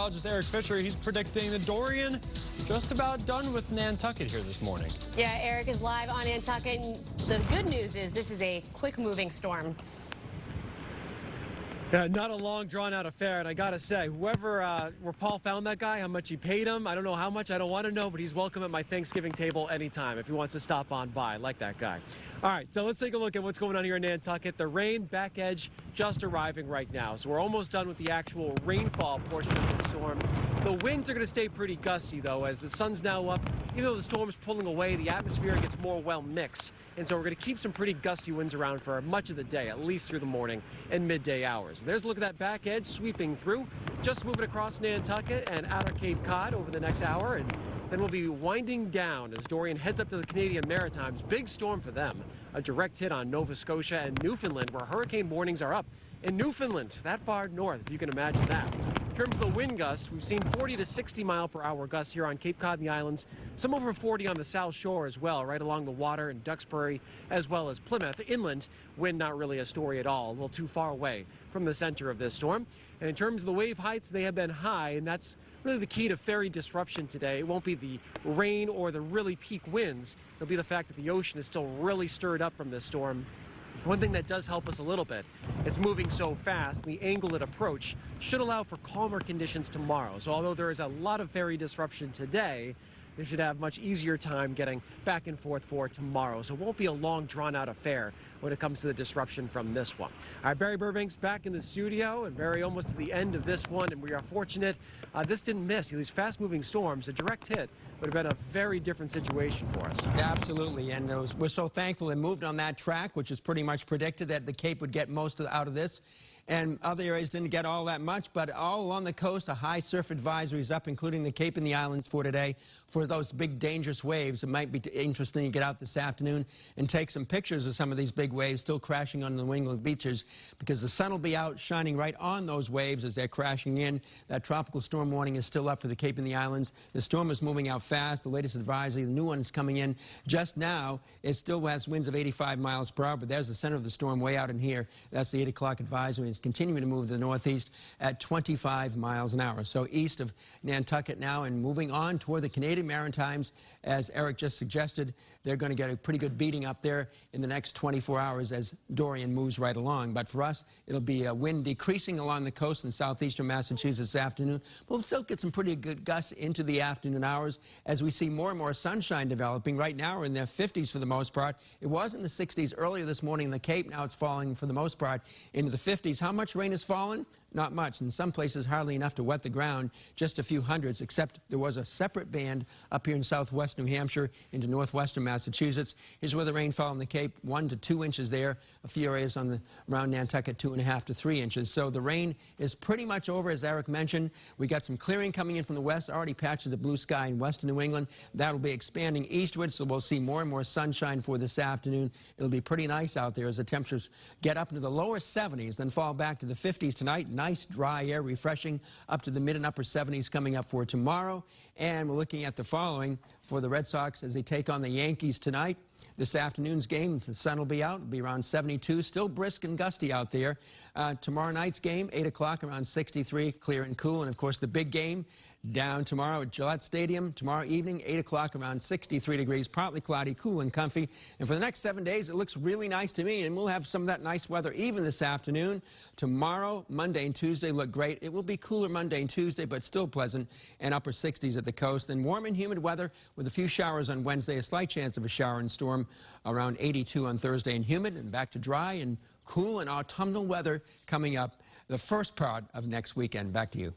meteorologist Eric Fisher, he's predicting the Dorian just about done with Nantucket here this morning. Yeah, Eric is live on Nantucket. The good news is this is a quick-moving storm. Yeah, not a long, drawn-out affair, and I gotta say, where Paul found that guy, how much he paid him, I don't know how much, I don't want to know, but he's welcome at my Thanksgiving table anytime if he wants to stop on by. I like that guy. All right, so let's take a look at what's going on here in Nantucket. The rain back edge just arriving right now, so we're almost done with the actual rainfall portion of the storm. The winds are going to stay pretty gusty, though, as the sun's now up. Even though the storm's pulling away, the atmosphere gets more well mixed. And so we're going to keep some pretty gusty winds around for much of the day, at least through the morning and midday hours. There's a look at that back edge sweeping through, just moving across Nantucket and out of Cape Cod over the next hour. And then we'll be winding down as Dorian heads up to the Canadian Maritimes. Big storm for them. A direct hit on Nova Scotia and Newfoundland, where hurricane warnings are up. In Newfoundland, that far north, if you can imagine that. In terms of the wind gusts, we've seen 40 to 60 mile per hour gusts here on Cape Cod and the islands. Some over 40 on the South Shore as well, right along the water in Duxbury as well as Plymouth. Inland, wind not really a story at all, a little too far away from the center of this storm. And in terms of the wave heights, they have been high, and that's really the key to ferry disruption today. It won't be the rain or the really peak winds. It'll be the fact that the ocean is still really stirred up from this storm. One thing that does help us a little bit, it's moving so fast, the angle at approach should allow for calmer conditions tomorrow. So although there is a lot of ferry disruption today, they should have much easier time getting back and forth for tomorrow. So it won't be a long, drawn-out affair when it comes to the disruption from this one. All right, Barry Burbank's back in the studio, and Barry almost to the end of this one, and we are fortunate. This didn't miss. These fast-moving storms, a direct hit would have been a very different situation for us. Absolutely, and we're so thankful it moved on that track, which is pretty much predicted that the Cape would get most out of this. And other areas didn't get all that much, but all along the coast, a high surf advisory is up, including the Cape and the islands for today, for those big dangerous waves. It might be interesting to get out this afternoon and take some pictures of some of these big waves still crashing on the New England beaches, because the sun will be out shining right on those waves as they're crashing in. That tropical storm warning is still up for the Cape and the islands. The storm is moving out fast. The latest advisory, the new one is coming in just now. It still has winds of 85 miles per hour, but there's the center of the storm way out in here. That's the 8 o'clock advisory. It's continuing to move to the northeast at 25 miles an hour. So east of Nantucket now and moving on toward the Canadian Maritimes. As Eric just suggested, they're going to get a pretty good beating up there in the next 24 hours as Dorian moves right along. But for us, it'll be a wind decreasing along the coast in southeastern Massachusetts this afternoon. But we'll still get some pretty good gusts into the afternoon hours as we see more and more sunshine developing. Right now we're in the 50s for the most part. It was in the 60s earlier this morning in the Cape. Now it's falling for the most part into the 50s. How much rain has fallen? Not much. In some places, hardly enough to wet the ground, just a few hundreds, except there was a separate band up here in southwest New Hampshire into northwestern Massachusetts. Here's where the rain fell on the Cape, 1 to 2 inches there. A few areas around Nantucket, 2.5 to 3 inches. So the rain is pretty much over, as Eric mentioned. We got some clearing coming in from the west, already patches of blue sky in western New England. That'll be expanding eastward, so we'll see more and more sunshine for this afternoon. It'll be pretty nice out there as the temperatures get up into the lower 70s, then fall back to the 50s tonight. Nice dry air, refreshing, up to the mid and upper 70s coming up for tomorrow. And we're looking at the following for the Red Sox as they take on the Yankees tonight. This afternoon's game, the sun will be out, it'll be around 72, still brisk and gusty out there. Tomorrow night's game, 8 o'clock, around 63, clear and cool. And of course the big game down tomorrow at Gillette Stadium, tomorrow evening, 8 o'clock, around 63 degrees, partly cloudy, cool and comfy. And for the next 7 days, it looks really nice to me, and we'll have some of that nice weather even this afternoon. Tomorrow, Monday and Tuesday look great. It will be cooler Monday and Tuesday, but still pleasant, and upper 60s at the coast. And warm and humid weather with a few showers on Wednesday, a slight chance of a shower and storm, around 82 on Thursday, and humid, and back to dry and cool and autumnal weather coming up the first part of next weekend. Back to you.